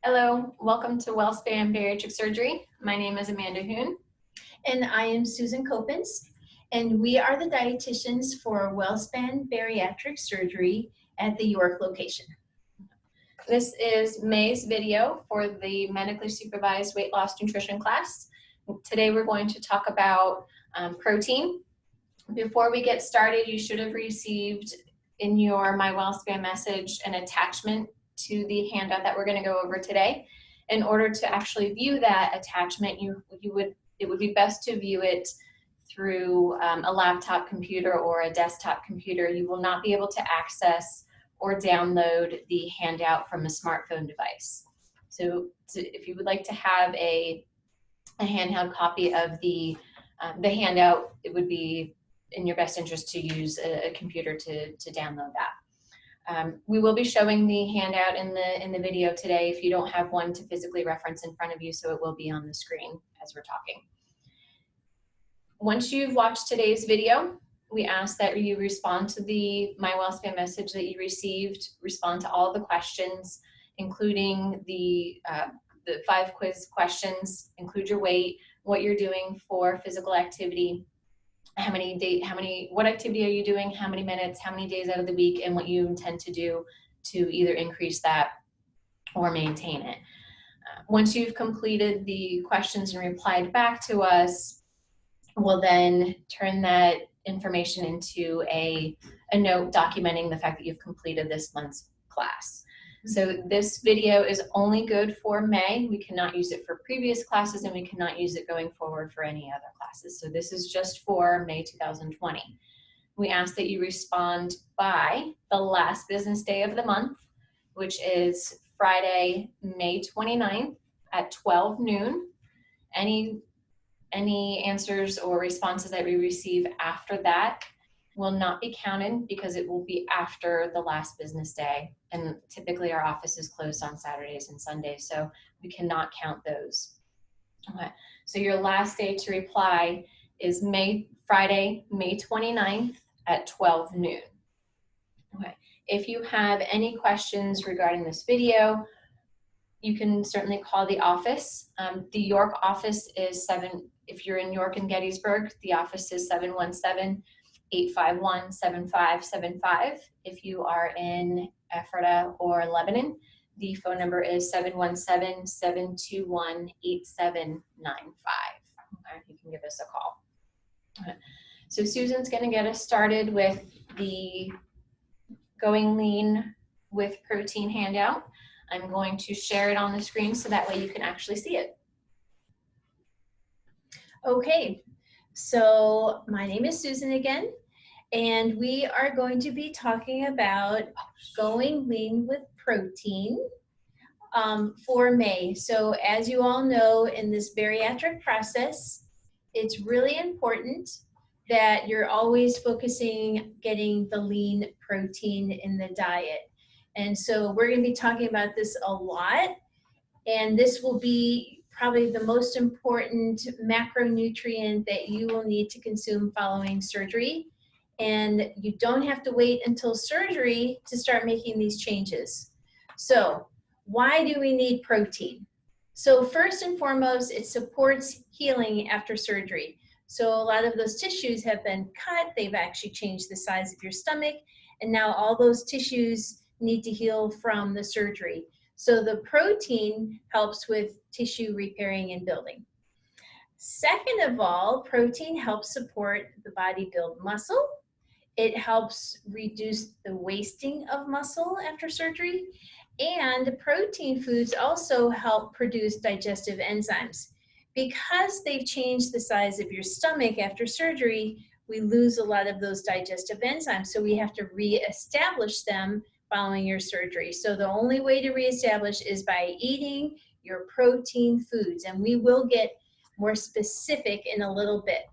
Hello, welcome to WellSpan Bariatric Surgery. My name is Amanda Hoon. And I am Susan Copens, and we are the dietitians for WellSpan Bariatric Surgery at the York location. This is May's video for the medically supervised weight loss nutrition class. Today we're going to talk about protein. Before we get started, you should have received in your My WellSpan message an attachment to the handout that we're going to go over today. In order to actually view that attachment, it would be best to view it through a laptop computer or a desktop computer. You will not be able to access or download the handout from a smartphone device. So if you would like to have a handheld copy of the handout, it would be in your best interest to use a computer to download that. We will be showing the handout in the video today if you don't have one to physically reference in front of you, so it will be on the screen as we're talking. Once you've watched today's video, we ask that you respond to the My WellSpan message that you received, respond to all the questions, including the 5 quiz questions, include your weight, what you're doing for physical activity, what activity are you doing, how many minutes, how many days out of the week, and what you intend to do to either increase that or maintain it. Once you've completed the questions and replied back to us, we'll then turn that information into a note documenting the fact that you've completed this month's class. So this video is only good for May. We cannot use it for previous classes, and we cannot use it going forward for any other classes. So this is just for May 2020. We ask that you respond by the last business day of the month, which is Friday, May 29th at 12 noon. Any answers or responses that we receive after that will not be counted because it will be after the last business day. And typically our office is closed on Saturdays and Sundays, so we cannot count those. Okay. So your last day to reply is Friday, May 29th at 12 noon. Okay. If you have any questions regarding this video, you can certainly call the office. The York office is if you're in York and Gettysburg, the office is 717-851-7575. If you are in Ephrata or Lebanon, the phone number is 717-721-8795. You can give us a call. So Susan's going to get us started with the Going Lean with Protein handout. I'm going to share it on the screen so that way you can actually see it. Okay, so my name is Susan again, and we are going to be talking about going lean with protein for May. So as you all know, in this bariatric process, it's really important that you're always focusing getting the lean protein in the diet. And so we're going to be talking about this a lot, and this will be probably the most important macronutrient that you will need to consume following surgery. And you don't have to wait until surgery to start making these changes. So why do we need protein? So first and foremost, it supports healing after surgery. So a lot of those tissues have been cut, they've actually changed the size of your stomach, and now all those tissues need to heal from the surgery. So the protein helps with tissue repairing and building. Second of all, protein helps support the body build muscle. It helps reduce the wasting of muscle after surgery. And protein foods also help produce digestive enzymes. Because they've changed the size of your stomach after surgery, we lose a lot of those digestive enzymes. So we have to reestablish them following your surgery. So the only way to reestablish is by eating your protein foods. And we will get more specific in a little bit.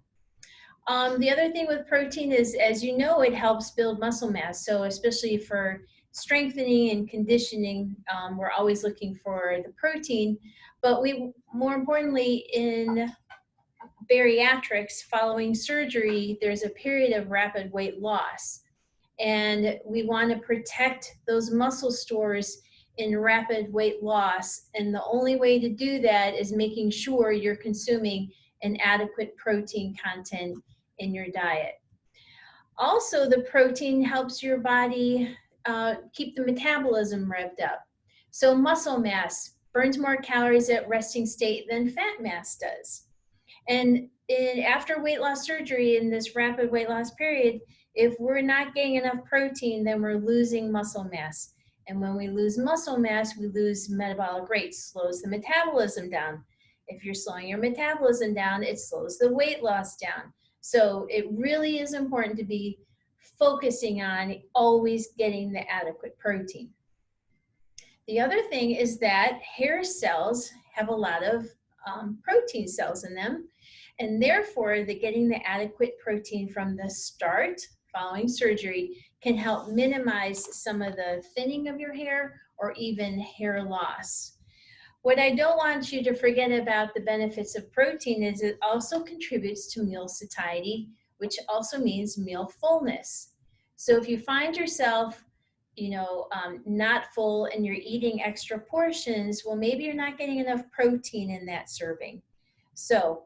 The other thing with protein is, as you know, it helps build muscle mass. So especially for strengthening and conditioning, we're always looking for the protein. But more importantly, in bariatrics, following surgery, there's a period of rapid weight loss. And we want to protect those muscle stores in rapid weight loss. And the only way to do that is making sure you're consuming an adequate protein content in your diet. Also, the protein helps your body keep the metabolism revved up. So muscle mass burns more calories at resting state than fat mass does. And after weight loss surgery, in this rapid weight loss period, if we're not getting enough protein, then we're losing muscle mass. And when we lose muscle mass, we lose metabolic rate, slows the metabolism down. If you're slowing your metabolism down, it slows the weight loss down. So it really is important to be focusing on always getting the adequate protein. The other thing is that hair cells have a lot of protein cells in them, and therefore getting the adequate protein from the start following surgery can help minimize some of the thinning of your hair or even hair loss. What I don't want you to forget about the benefits of protein is it also contributes to meal satiety, which also means meal fullness. So if you find yourself not full and you're eating extra portions, well, maybe you're not getting enough protein in that serving. So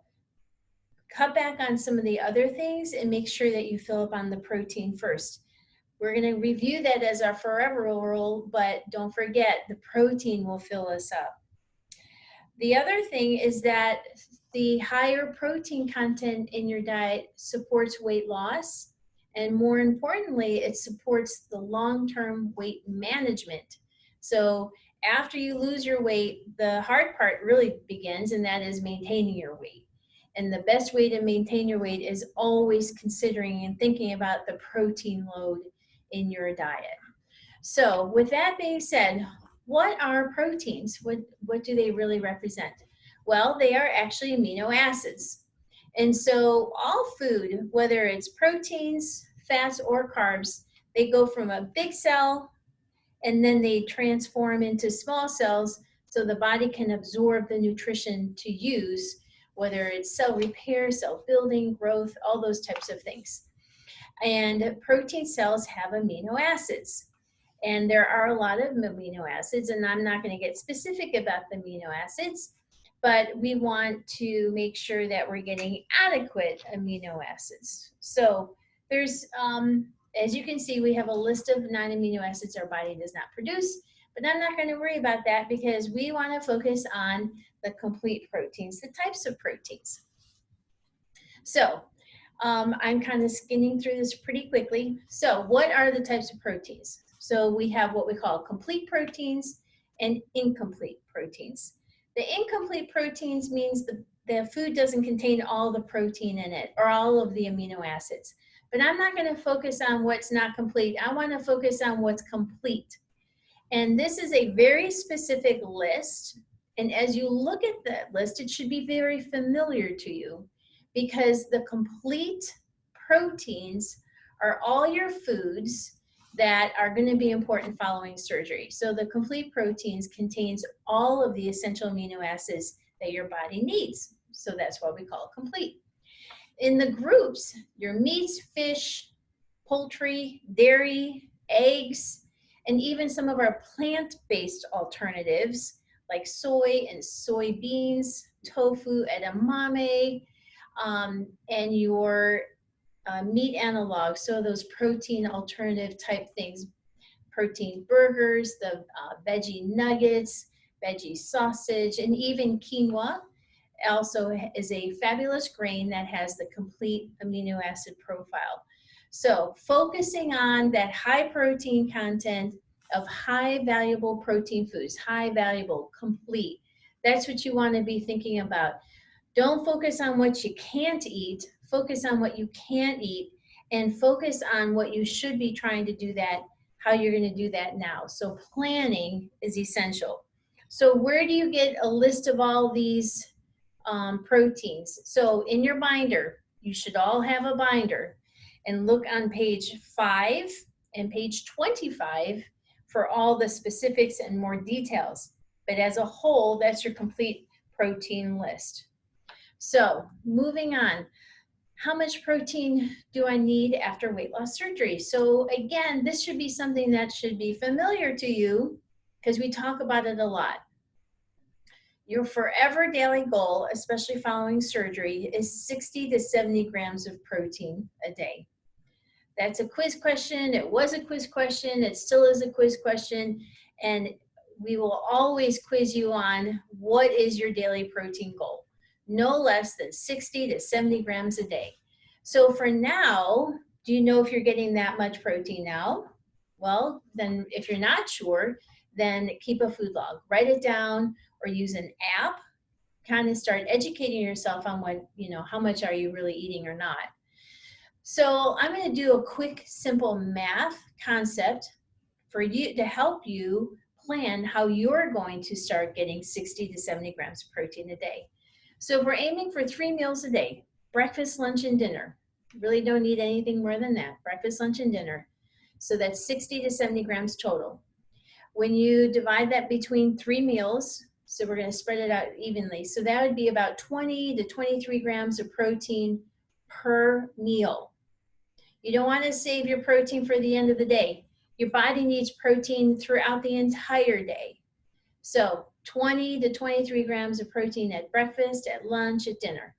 cut back on some of the other things and make sure that you fill up on the protein first. We're going to review that as our forever rule, but don't forget the protein will fill us up. The other thing is that the higher protein content in your diet supports weight loss, and more importantly, it supports the long-term weight management. So after you lose your weight, the hard part really begins, and that is maintaining your weight. And the best way to maintain your weight is always considering and thinking about the protein load in your diet. So with that being said, what are proteins? What do they really represent? Well, they are actually amino acids. And so all food, whether it's proteins, fats, or carbs, they go from a big cell and then they transform into small cells so the body can absorb the nutrition to use, whether it's cell repair, cell building, growth, all those types of things. And protein cells have amino acids. And there are a lot of amino acids, and I'm not going to get specific about the amino acids, but we want to make sure that we're getting adequate amino acids. So there's, as you can see, we have a list of 9 amino acids our body does not produce, but I'm not going to worry about that because we want to focus on the complete proteins, the types of proteins. So I'm kind of skinning through this pretty quickly. So what are the types of proteins? So we have what we call complete proteins and incomplete proteins. The incomplete proteins means the food doesn't contain all the protein in it or all of the amino acids. But I'm not going to focus on what's not complete. I want to focus on what's complete. And this is a very specific list. And as you look at that list, it should be very familiar to you because the complete proteins are all your foods that are going to be important following surgery. So the complete proteins contains all of the essential amino acids that your body needs. So that's why we call it complete. In the groups, your meats, fish, poultry, dairy, eggs, and even some of our plant-based alternatives like soy and soybeans, tofu, edamame, and your meat analogs, so those protein alternative type things, protein burgers, the veggie nuggets, veggie sausage, and even quinoa also is a fabulous grain that has the complete amino acid profile. So focusing on that high protein content of high valuable protein foods, high valuable, complete, that's what you want to be thinking about. Don't focus on what you can't eat, focus on what you can eat, and focus on what you should be trying to do that, how you're going to do that now. So planning is essential. So where do you get a list of all these proteins? So in your binder, you should all have a binder, and look on page 5 and page 25 for all the specifics and more details. But as a whole, that's your complete protein list. So moving on, how much protein do I need after weight loss surgery? So again, this should be something that should be familiar to you because we talk about it a lot. Your forever daily goal, especially following surgery, is 60 to 70 grams of protein a day. That's a quiz question. It was a quiz question. It still is a quiz question. And we will always quiz you on what is your daily protein goal. No less than 60 to 70 grams a day. So for now, do you know if you're getting that much protein now? Well, then if you're not sure, then keep a food log. Write it down or use an app. Kind of start educating yourself on what, how much are you really eating or not. So I'm going to do a quick, simple math concept for you to help you plan how you're going to start getting 60 to 70 grams of protein a day. So we're aiming for 3 meals a day, breakfast, lunch, and dinner. Really don't need anything more than that, breakfast, lunch, and dinner. So that's 60 to 70 grams total. When you divide that between 3 meals, so we're going to spread it out evenly. So that would be about 20 to 23 grams of protein per meal. You don't want to save your protein for the end of the day. Your body needs protein throughout the entire day. So 20 to 23 grams of protein at breakfast, at lunch, at dinner.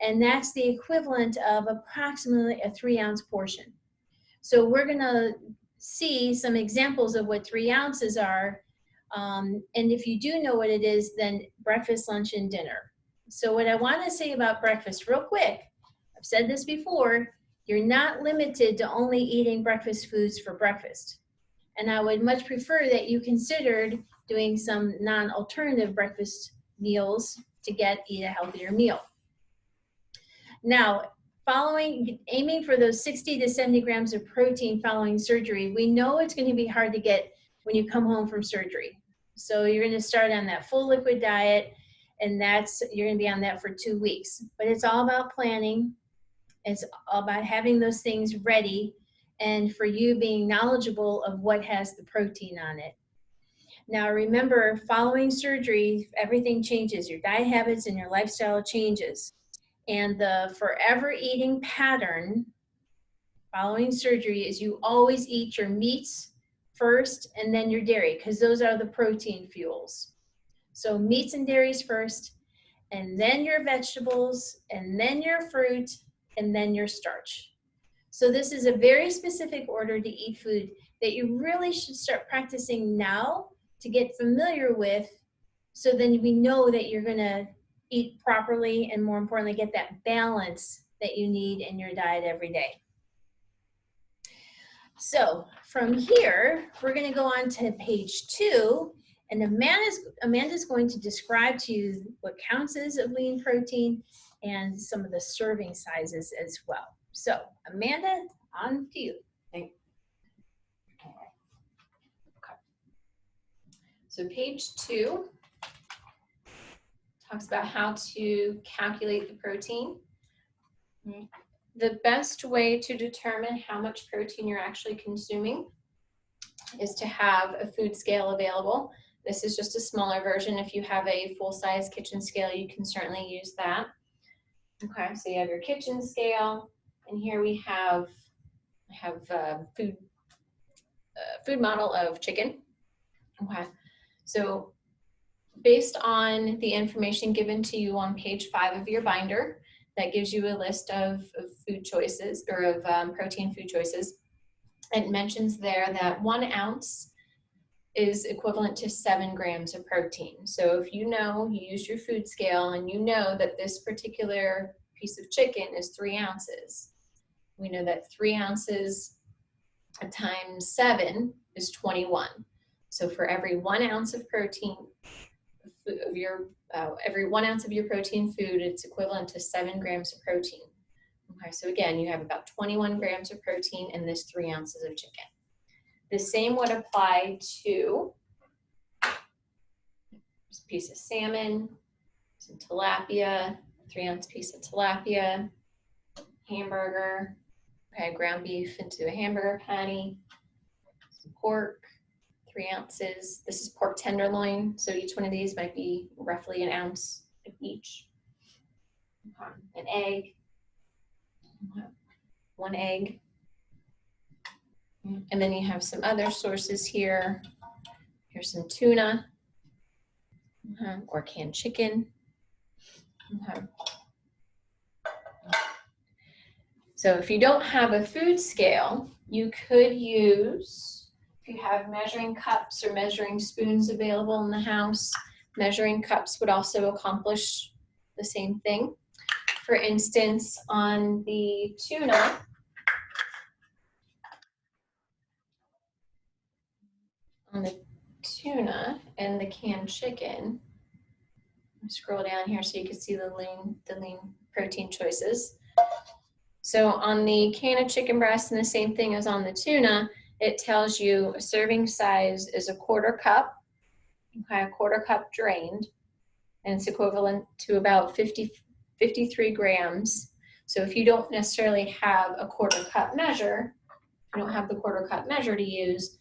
And that's the equivalent of approximately a 3-ounce portion. So we're going to see some examples of what 3 ounces are. And if you do know what it is, then breakfast, lunch, and dinner. So what I want to say about breakfast real quick, I've said this before, you're not limited to only eating breakfast foods for breakfast. And I would much prefer that you considered doing some non-alternative breakfast meals to eat a healthier meal. Now, aiming for those 60 to 70 grams of protein following surgery, we know it's going to be hard to get when you come home from surgery. So you're going to start on that full liquid diet, and you're going to be on that for 2 weeks. But it's all about planning. It's all about having those things ready and for you being knowledgeable of what has the protein on it. Now remember, following surgery, everything changes. Your diet habits and your lifestyle changes. And the forever eating pattern following surgery is you always eat your meats first and then your dairy, because those are the protein fuels. So meats and dairies first, and then your vegetables, and then your fruit, and then your starch. So this is a very specific order to eat food that you really should start practicing now to get familiar with, so then we know that you're going to eat properly and, more importantly, get that balance that you need in your diet every day. So from here, we're going to go on to page 2, and Amanda's going to describe to you what counts as a lean protein and some of the serving sizes as well. So Amanda, on to you. Thank you. Okay. So page 2 talks about how to calculate the protein. The best way to determine how much protein you're actually consuming is to have a food scale available. This is just a smaller version. If you have a full-size kitchen scale, you can certainly use that. Okay, so you have your kitchen scale, and here we have food model of chicken. Okay, so based on the information given to you on page 5 of your binder, that gives you a list of food choices, or of protein food choices. It mentions there that 1 ounce is equivalent to 7 grams of protein. So if you use your food scale and you know that this particular piece of chicken is 3 ounces, we know that 3 ounces times 7 is 21. So for every 1 ounce of protein, every 1 ounce of your protein food, it's equivalent to 7 grams of protein. Okay, so again, you have about 21 grams of protein in this 3 ounces of chicken. The same would apply to a piece of salmon, some tilapia, 3 ounce piece of tilapia, hamburger, okay, ground beef into a hamburger patty, some pork, 3 ounces. This is pork tenderloin, so each one of these might be roughly 1 ounce of each. An egg, 1 egg. And then you have some other sources here. Here's some tuna or canned chicken. So if you don't have a food scale, you could use, if you have measuring cups or measuring spoons available in the house, measuring cups would also accomplish the same thing. For instance, on the tuna, and the canned chicken, scroll down here so you can see the lean protein choices. So on the can of chicken breast, and the same thing as on the tuna, it tells you a serving size is a 1/4 cup, okay, a 1/4 cup drained, and it's equivalent to about 53 grams. So if you don't necessarily have a 1/4 cup measure, you don't have the 1/4 cup measure to use,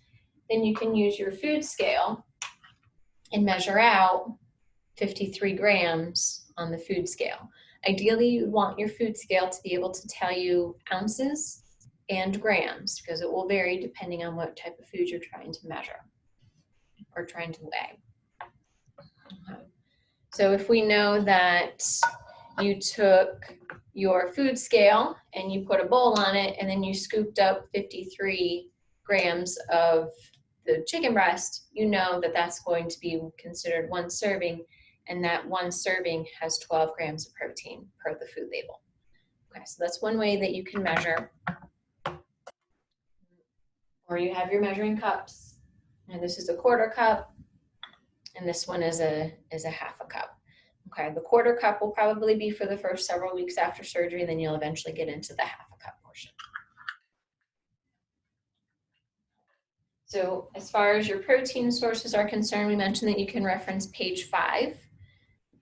then you can use your food scale and measure out 53 grams on the food scale. Ideally, you want your food scale to be able to tell you ounces and grams, because it will vary depending on what type of food you're trying to measure or trying to weigh. So if we know that you took your food scale and you put a bowl on it and then you scooped up 53 grams of the chicken breast, you know that that's going to be considered 1 serving, and that 1 serving has 12 grams of protein per the food label. Okay, so that's one way that you can measure. Or you have your measuring cups, and this is a 1/4 cup, and this one is a 1/2 cup. Okay, the 1/4 cup will probably be for the first several weeks after surgery, and then you'll eventually get into the 1/2 cup portion. So as far as your protein sources are concerned, we mentioned that you can reference page 5.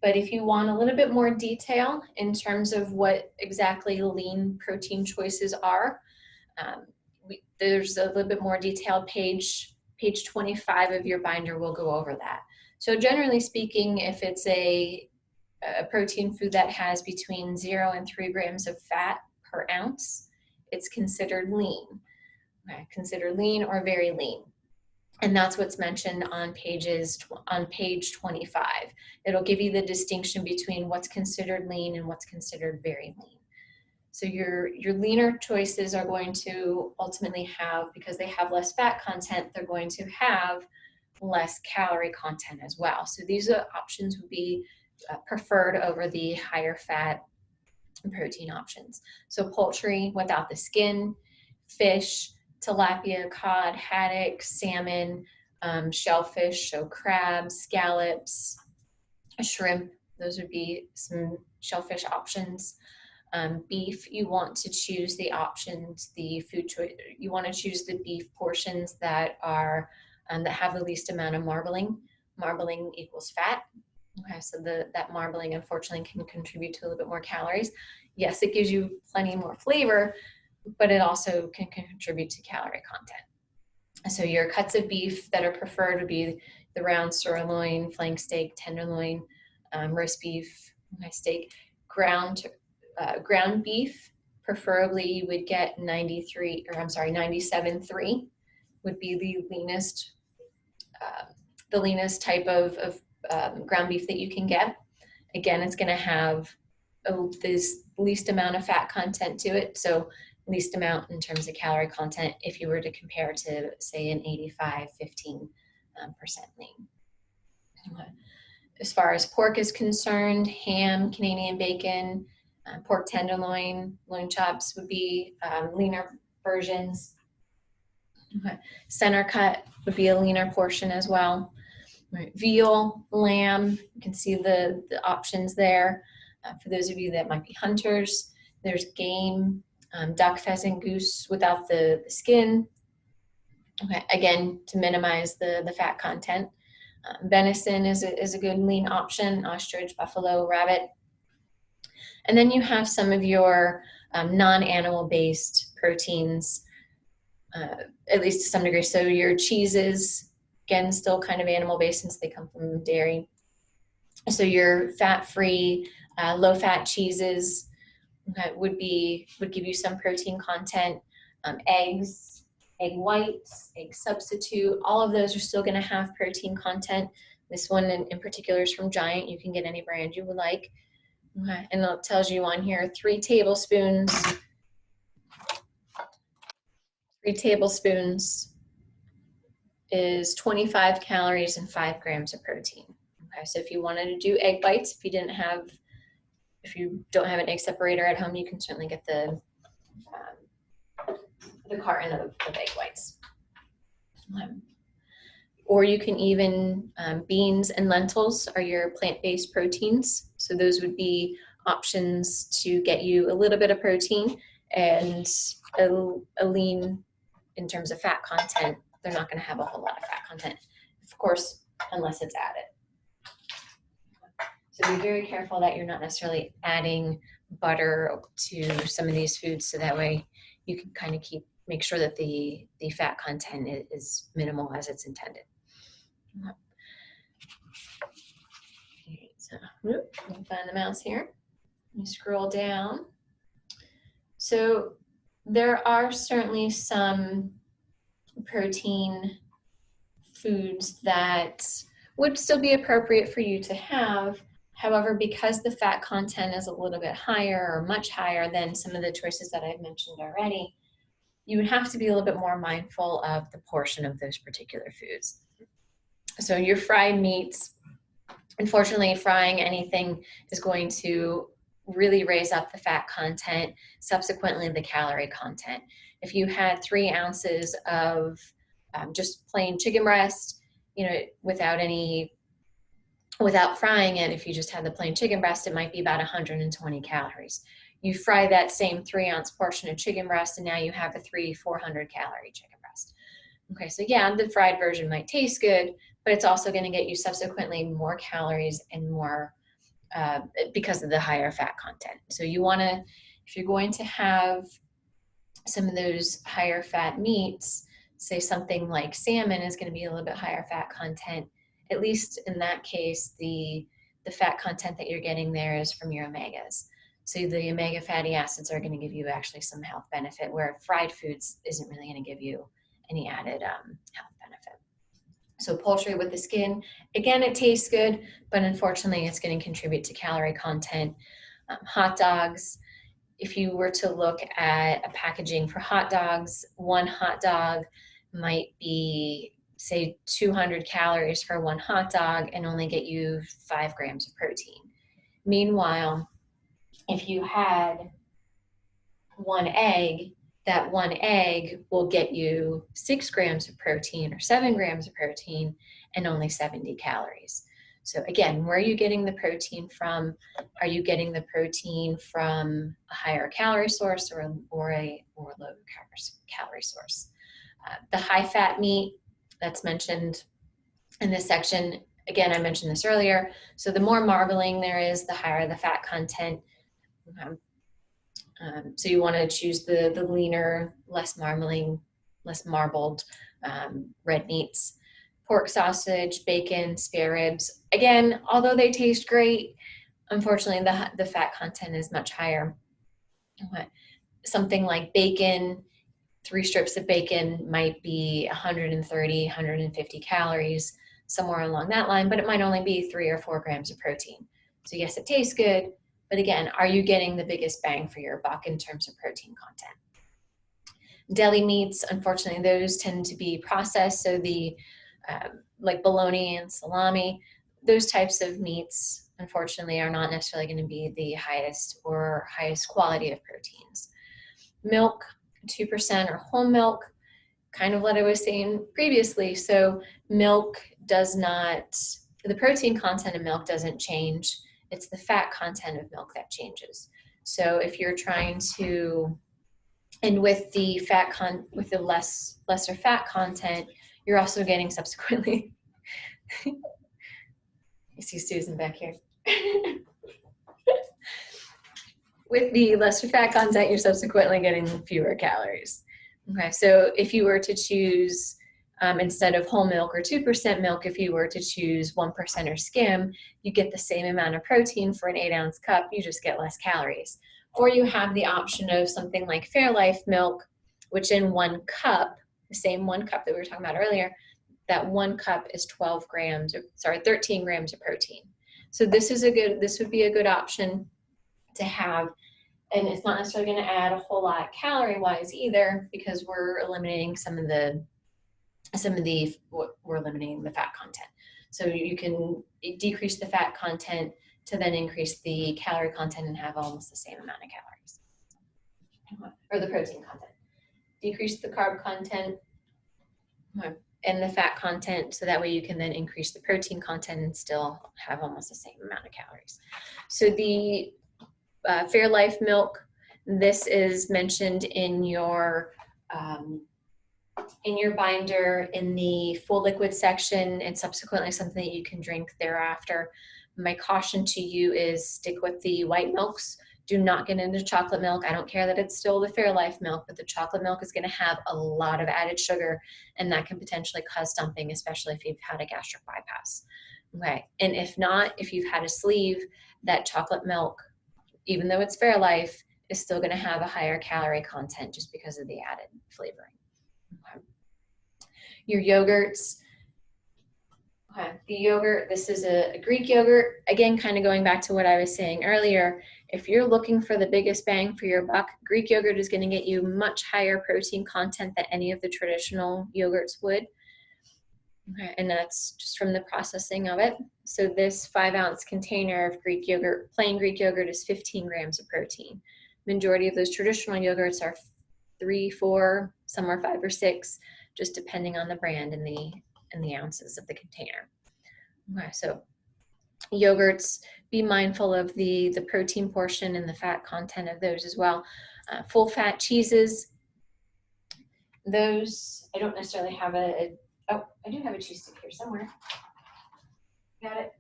But if you want a little bit more detail in terms of what exactly lean protein choices are, there's a little bit more detailed page 25 of your binder will go over that. So generally speaking, if it's a protein food that has between 0 and 3 grams of fat per ounce, it's considered lean. Okay, considered lean or very lean. And that's what's mentioned on page 25. It'll give you the distinction between what's considered lean and what's considered very lean. So your leaner choices are going to ultimately have, because they have less fat content, they're going to have less calorie content as well. So these options would be preferred over the higher fat protein options. So poultry without the skin, fish, tilapia, cod, haddock, salmon, shellfish, so crabs, scallops, shrimp, those would be some shellfish options. Beef, you want to choose the options, the food choice, you want to choose the beef portions that are, that have the least amount of marbling. Marbling equals fat. Okay, so that marbling unfortunately can contribute to a little bit more calories. Yes, it gives you plenty more flavor, but it also can contribute to calorie content. So your cuts of beef that are preferred would be the round sirloin, flank steak, tenderloin, roast beef, steak, ground beef. Preferably, you would get 97.3 would be the leanest type of ground beef that you can get. Again, it's going to have this least amount of fat content to it, so least amount in terms of calorie content if you were to compare to, say, an 85-15% lean. As far as pork is concerned, ham, Canadian bacon, pork tenderloin, loin chops would be leaner versions. Okay. Center cut would be a leaner portion as well. Right. Veal, lamb, you can see the options there. For those of you that might be hunters, there's game, duck, pheasant, goose without the skin. Okay, again, to minimize the fat content. Venison is a good lean option, ostrich, buffalo, rabbit. And then you have some of your non-animal based proteins, at least to some degree. So your cheeses, again, still kind of animal based since they come from dairy. So your fat-free, low-fat cheeses would give you some protein content. Eggs egg whites, egg substitute, all of those are still gonna have protein content. This one in particular is from Giant. You can get any brand you would like. Okay. And it tells you on here 3 tablespoons is 25 calories and 5 grams of protein. Okay, so if you wanted to do egg bites, if you don't have an egg separator at home, you can certainly get the carton of egg whites. Or you can even, beans and lentils are your plant-based proteins. So those would be options to get you a little bit of protein and a lean in terms of fat content. They're not gonna have a whole lot of fat content, of course, unless it's added. So be very careful that you're not necessarily adding butter to some of these foods, so that way you can kind of make sure that the fat content is minimal as it's intended. So, let me find the mouse here. You scroll down. So there are certainly some protein foods that would still be appropriate for you to have. However, because the fat content is a little bit higher or much higher than some of the choices that I've mentioned already, you would have to be a little bit more mindful of the portion of those particular foods. So your fried meats, unfortunately, frying anything is going to really raise up the fat content, subsequently the calorie content. If you had 3 ounces of just plain chicken breast, without frying it, if you just had the plain chicken breast, it might be about 120 calories. You fry that same 3-ounce portion of chicken breast, and now you have a 400 calorie chicken breast. Okay, so yeah, the fried version might taste good, but it's also going to get you subsequently more calories and more because of the higher fat content. So you want to, if you're going to have some of those higher fat meats, say something like salmon is going to be a little bit higher fat content, at least in that case, the fat content that you're getting there is from your omegas. So the omega fatty acids are going to give you actually some health benefit, where fried foods isn't really going to give you any added health benefit. So poultry with the skin, again, it tastes good, but unfortunately it's going to contribute to calorie content. Hot dogs, if you were to look at a packaging for hot dogs, one hot dog might be, say, 200 calories for one hot dog and only get you 5 grams of protein. Meanwhile, if you had one egg, that one egg will get you 6 grams of protein or 7 grams of protein and only 70 calories. So again, where are you getting the protein from? Are you getting the protein from a higher calorie source or a low calorie source? The high fat meat that's mentioned in this section, again, I mentioned this earlier. So the more marbling there is, the higher the fat content. So you want to choose the leaner, less marbled red meats. Pork sausage, bacon, spare ribs. Again, although they taste great, unfortunately the fat content is much higher. Something like bacon, 3 strips of bacon might be 130, 150 calories, somewhere along that line, but it might only be 3 or 4 grams of protein. So yes, it tastes good, but again, are you getting the biggest bang for your buck in terms of protein content? Deli meats, unfortunately, those tend to be processed. So the like bologna and salami, those types of meats, unfortunately, are not necessarily going to be the highest quality of proteins. Milk, 2% or whole milk, kind of what I was saying previously. So milk does not, the protein content of milk doesn't change. It's the fat content of milk that changes. So if you're trying to, and with the lesser fat content, you're also getting subsequently, you see Susan back here. With the lesser fat content, you're subsequently getting fewer calories. Okay, so if you were to choose, instead of whole milk or 2% milk, if you were to choose 1% or skim, you get the same amount of protein for an 8-ounce cup, you just get less calories. Or you have the option of something like Fairlife milk, which in 1 cup the same 1 cup that we were talking about earlier, that 1 cup is 13 grams of protein. So this would be a good option to have, and it's not necessarily going to add a whole lot calorie-wise either, because we're eliminating we're eliminating the fat content. So you can decrease the fat content to then increase the calorie content and have almost the same amount of calories, or the protein content. Decrease the carb content and the fat content, so that way you can then increase the protein content and still have almost the same amount of calories. So the Fairlife milk, this is mentioned in your binder in the full liquid section, and subsequently something that you can drink thereafter. My caution to you is stick with the white milks. Do not get into chocolate milk. I don't care that it's still the Fairlife milk, but the chocolate milk is going to have a lot of added sugar, and that can potentially cause something, especially if you've had a gastric bypass. Okay, and if not, if you've had a sleeve, that chocolate milk, even though it's Fairlife, is still going to have a higher calorie content just because of the added flavoring. Okay. Your yogurts. Okay. The yogurt, this is a Greek yogurt. Again, kind of going back to what I was saying earlier, if you're looking for the biggest bang for your buck, Greek yogurt is going to get you much higher protein content than any of the traditional yogurts would. Okay. And that's just from the processing of it. So this 5-ounce container of Greek yogurt, plain Greek yogurt, is 15 grams of protein. Majority of those traditional yogurts are 3, 4, some are 5 or 6, just depending on the brand and the ounces of the container. Okay, so yogurts, be mindful of the protein portion and the fat content of those as well. Full fat cheeses, those, I don't necessarily have oh, I do have a cheese stick here somewhere. Got it.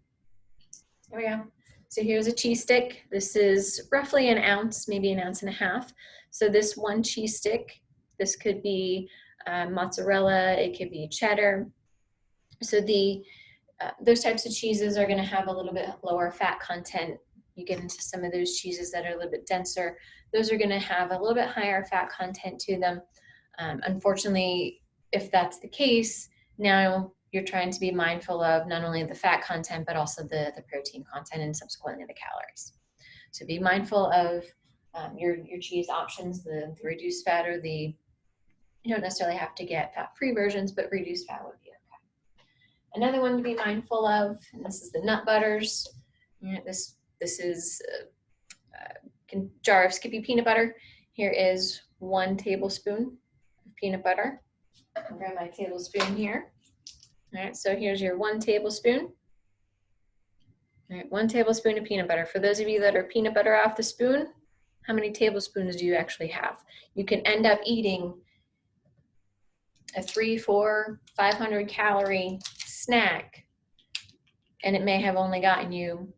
There we go. So here's a cheese stick. This is roughly an ounce, maybe 1.5 ounces. So this one cheese stick, this could be mozzarella, it could be cheddar. So those types of cheeses are going to have a little bit lower fat content. You get into some of those cheeses that are a little bit denser. Those are going to have a little bit higher fat content to them. Unfortunately, if that's the case, now you're trying to be mindful of not only the fat content, but also the protein content and subsequently the calories. So be mindful of your cheese options, the reduced fat, or you don't necessarily have to get fat-free versions, but reduced fat would be okay. Another one to be mindful of, and this is the nut butters. This is a jar of Skippy peanut butter. Here is 1 tablespoon of peanut butter. I'll grab my tablespoon here. All right, so here's your 1 tablespoon. All right, 1 tablespoon of peanut butter. For those of you that are peanut butter off the spoon, how many tablespoons do you actually have? You can end up eating a 300, 400, 500 calorie snack, and it may have only gotten you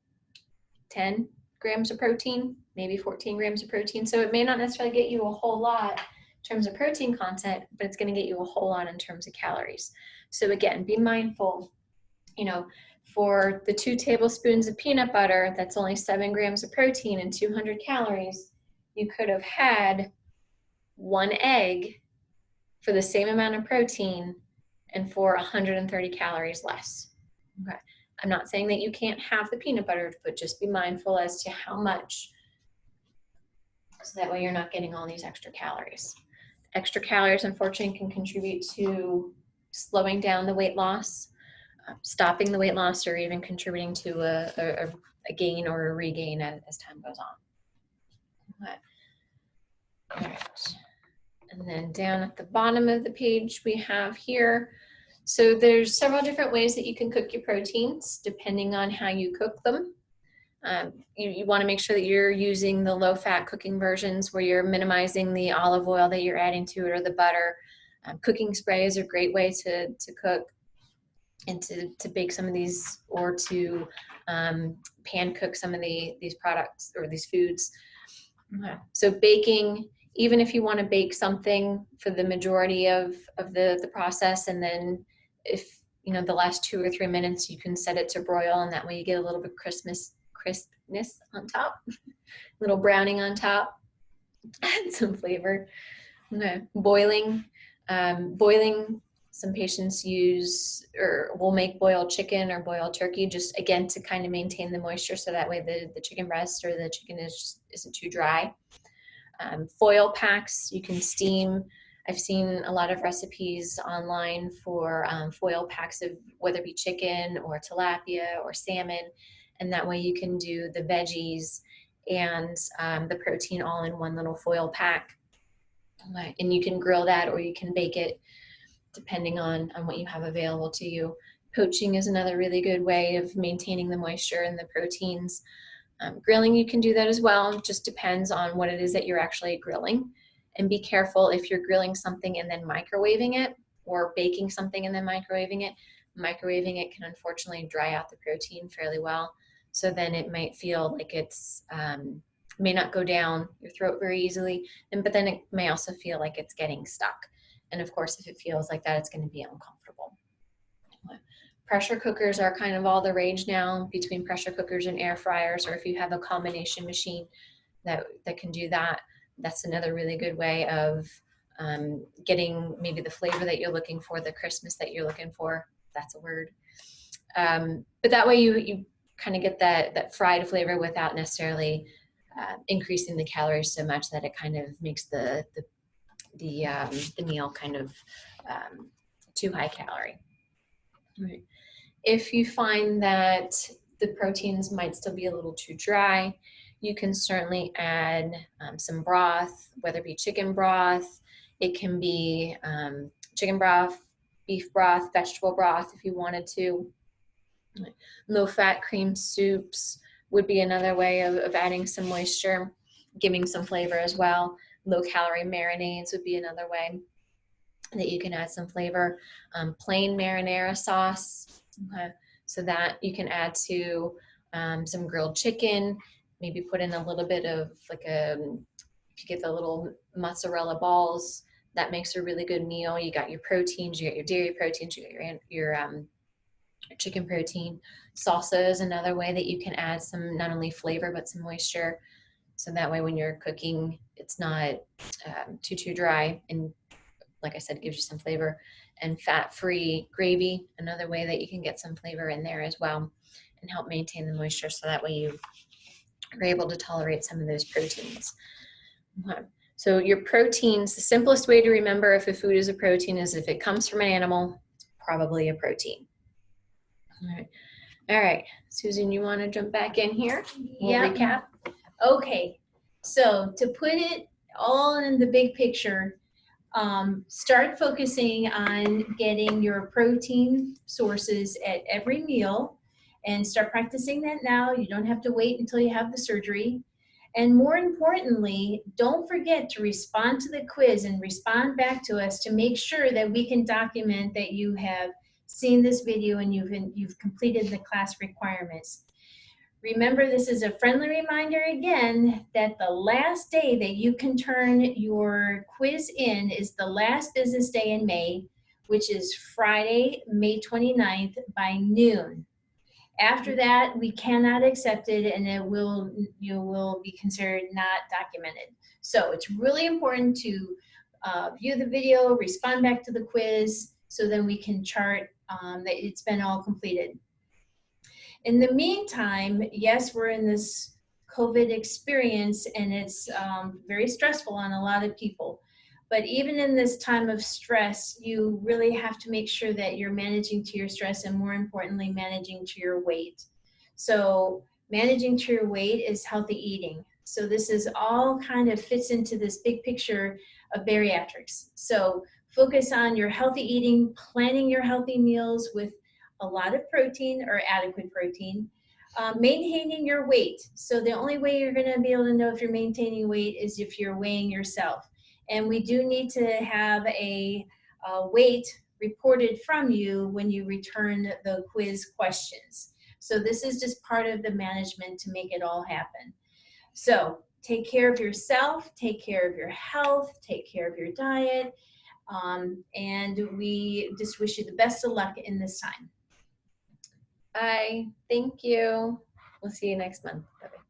10 grams of protein, maybe 14 grams of protein. So it may not necessarily get you a whole lot in terms of protein content, but it's going to get you a whole lot in terms of calories. So again, be mindful, for the 2 tablespoons of peanut butter, that's only 7 grams of protein and 200 calories. You could have had 1 egg for the same amount of protein and for 130 calories less. Okay. I'm not saying that you can't have the peanut butter, but just be mindful as to how much, so that way you're not getting all these extra calories. Extra calories, unfortunately, can contribute to slowing down the weight loss, stopping the weight loss, or even contributing to a gain or a regain as time goes on. Okay. All right. And then down at the bottom of the page we have here, so there's several different ways that you can cook your proteins depending on how you cook them. You want to make sure that you're using the low-fat cooking versions where you're minimizing the olive oil that you're adding to it or the butter. Cooking spray is a great way to cook and to bake some of these, or to pan cook some of these products or these foods. So baking, even if you want to bake something for the majority of the process, and then if the last 2 or 3 minutes you can set it to broil, and that way you get a little bit crispness on top, a little browning on top, add some flavor. Okay. Boiling, Boiling, some patients use or will make boiled chicken or boiled turkey, just again to kind of maintain the moisture, so that way the chicken breast or the chicken isn't too dry. Foil packs, you can steam. I've seen a lot of recipes online for foil packs of whether it be chicken or tilapia or salmon, and that way you can do the veggies and the protein all in one little foil pack. And you can grill that or you can bake it depending on what you have available to you. Poaching is another really good way of maintaining the moisture and the proteins. Grilling, you can do that as well. It just depends on what it is that you're actually grilling. And be careful if you're grilling something and then microwaving it, or baking something and then microwaving it. Microwaving it can unfortunately dry out the protein fairly well. So then it might feel like it's, may not go down your throat very easily, but then it may also feel like it's getting stuck. And of course, if it feels like that, it's going to be uncomfortable. Pressure cookers are kind of all the rage now, between pressure cookers and air fryers, or if you have a combination machine that can do that, that's another really good way of getting maybe the flavor that you're looking for, the crispness that you're looking for. That's a word. But that way you kind of get that fried flavor without necessarily increasing the calories so much that it kind of makes the meal kind of too high calorie. Right. If you find that the proteins might still be a little too dry, you can certainly add some broth, whether it be chicken broth. It can be chicken broth, beef broth, vegetable broth if you wanted to. Low-fat cream soups would be another way of adding some moisture, giving some flavor as well. Low-calorie marinades would be another way that you can add some flavor. Plain marinara sauce, okay, so that you can add to some grilled chicken, maybe put in a little bit of if you get the little mozzarella balls, that makes a really good meal. You got your proteins, you got your dairy proteins, you got your chicken protein. Salsa is another way that you can add some, not only flavor, but some moisture. So that way when you're cooking, it's not too dry, and like I said, it gives you some flavor. And fat-free gravy, another way that you can get some flavor in there as well and help maintain the moisture, so that way you are able to tolerate some of those proteins. Okay. So your proteins, the simplest way to remember if a food is a protein is if it comes from an animal, it's probably a protein. All right. Susan, you want to jump back in here? We'll recap. Okay. So to put it all in the big picture, start focusing on getting your protein sources at every meal, and start practicing that now. You don't have to wait until you have the surgery. And more importantly, don't forget to respond to the quiz and respond back to us to make sure that we can document that you have seen this video and you've completed the class requirements. Remember, this is a friendly reminder again that the last day that you can turn your quiz in is the last business day in May, which is Friday, May 29th by noon. After that, we cannot accept it, and you will be considered not documented. So it's really important to view the video, respond back to the quiz, so then we can chart that it's been all completed. In the meantime, yes, we're in this COVID experience, and it's very stressful on a lot of people. But even in this time of stress, you really have to make sure that you're managing to your stress, and more importantly, managing to your weight. So managing to your weight is healthy eating. So this is all kind of fits into this big picture of bariatrics. So focus on your healthy eating, planning your healthy meals with a lot of protein or adequate protein, maintaining your weight. So the only way you're going to be able to know if you're maintaining weight is if you're weighing yourself. And we do need to have a weight reported from you when you return the quiz questions. So this is just part of the management to make it all happen. So take care of yourself, take care of your health, take care of your diet, and we just wish you the best of luck in this time. Bye. Thank you. We'll see you next month. Bye-bye.